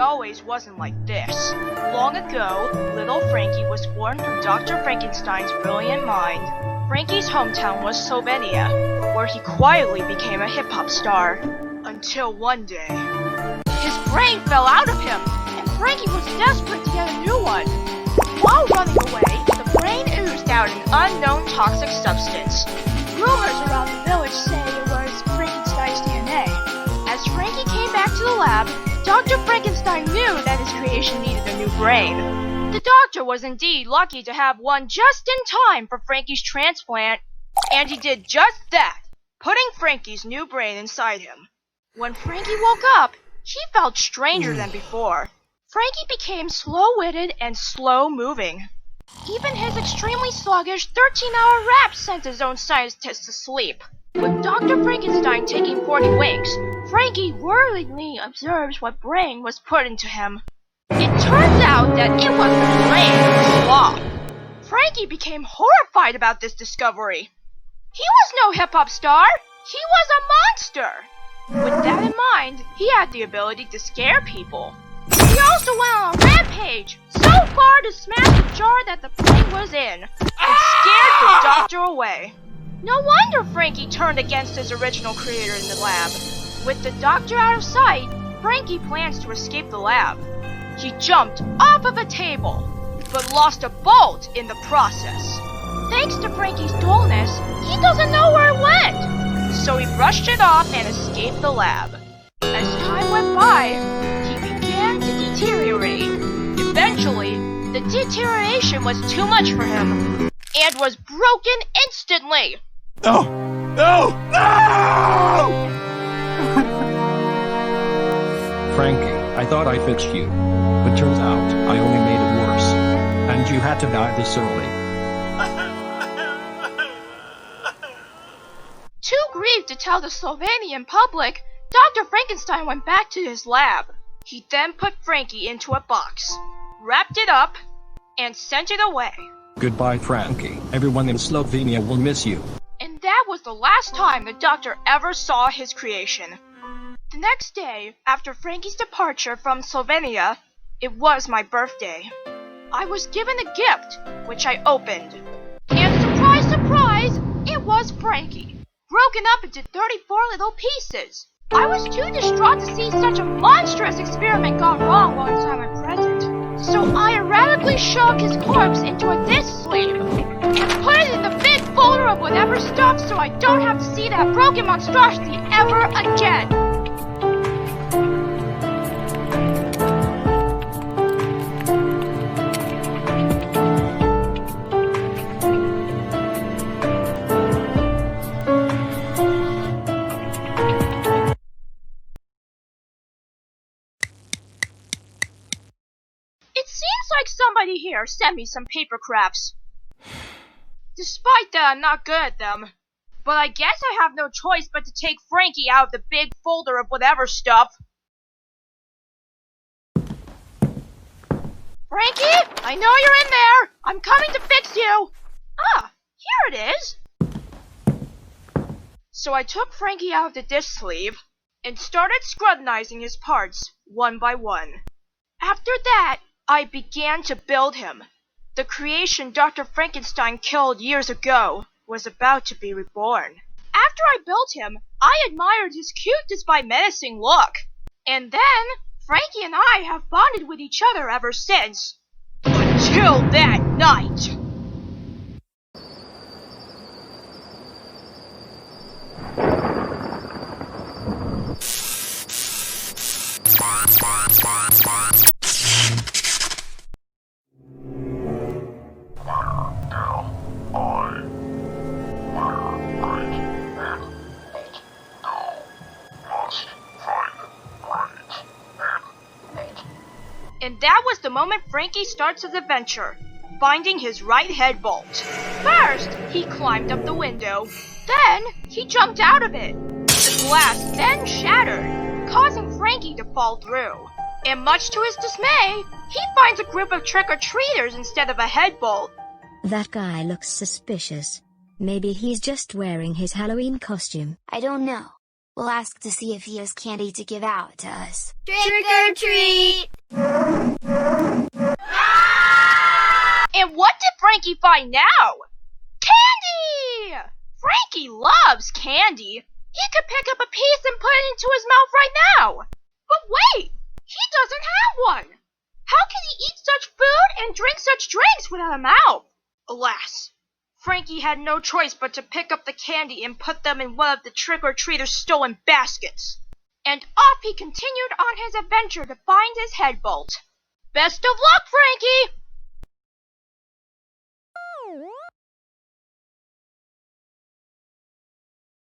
always wasn't like this. Long ago, little Frankie was born from Dr. Frankenstein's brilliant mind. Frankie's hometown was Slovenia, where he quietly became a hip-hop star. Until one day, his brain fell out of him, and Frankie was desperate to get a new one. While running away, the brain oozed out an unknown toxic substance. Rumors around the village say it was Frankenstein's DNA. As Frankie came back to the lab, Dr. Frankenstein knew that his creation needed a new brain. The doctor was indeed lucky to have one just in time for Frankie's transplant, and he did just that, putting Frankie's new brain inside him. When Frankie woke up, he felt stranger than before. Frankie became slow-witted and slow-moving. Even his extremely sluggish 13-hour rap sent his own scientists to sleep. With Dr. Frankenstein taking 40 winks, Frankie worriedly observes what brain was put into him. It turns out that it was the brain of a sloth. Frankie became horrified about this discovery. He was no hip-hop star. He was a monster. With that in mind, he had the ability to scare people. He also went on a rampage, so far to smash the jar that the brain was in, and scared the doctor away. No wonder Frankie turned against his original creator in the lab. With the doctor out of sight, Frankie plans to escape the lab. He jumped off of a table, but lost a bolt in the process. Thanks to Frankie's dullness, he doesn't know where it went. So he brushed it off and escaped the lab. As time went by, he began to deteriorate. Eventually, the deterioration was too much for him, and was broken instantly. No! No! No! Frankie, I thought I fixed you. But turns out, I only made it worse. And you had to die this early. Too grieved to tell the Slovenian public, Dr. Frankenstein went back to his lab. He then put Frankie into a box, wrapped it up, and sent it away. Goodbye, Frankie. Everyone in Slovenia will miss you. And that was the last time the doctor ever saw his creation. The next day, after Frankie's departure from Slovenia, it was my birthday. I was given a gift, which I opened. And surprise, surprise, it was Frankie, broken up into 34 little pieces. I was too distraught to see such a monstrous experiment gone wrong while inside my present. So I erratically shoved his corpse into a disc sleeve, and put it in the big folder of whatever stuff so I don't have to see that broken monstrosity ever again. It seems like somebody here sent me some paper crafts. Despite that, I'm not good at them. But I guess I have no choice but to take Frankie out of the big folder of whatever stuff. Frankie, I know you're in there. I'm coming to fix you. Ah, here it is. So I took Frankie out of the disc sleeve and started scrutinizing his parts one by one. After that, I began to build him. The creation Dr. Frankenstein killed years ago was about to be reborn. After I built him, I admired his cute despite menacing look. And then, Frankie and I have bonded with each other ever since. Until that night. And that was the moment Frankie starts his adventure, finding his right head bolt. First, he climbed up the window. Then, he jumped out of it. The glass then shattered, causing Frankie to fall through. And much to his dismay, he finds a group of trick-or-treaters instead of a head bolt. That guy looks suspicious. Maybe he's just wearing his Halloween costume. I don't know. We'll ask to see if he has candy to give out to us. Trick or treat! Frankie find now? Candy! Frankie loves candy. He could pick up a piece and put it into his mouth right now. But wait, he doesn't have one. How can he eat such food and drink such drinks without a mouth? Alas, Frankie had no choice but to pick up the candy and put them in one of the trick-or-treaters' stolen baskets. And off he continued on his adventure to find his head bolt. Best of luck, Frankie!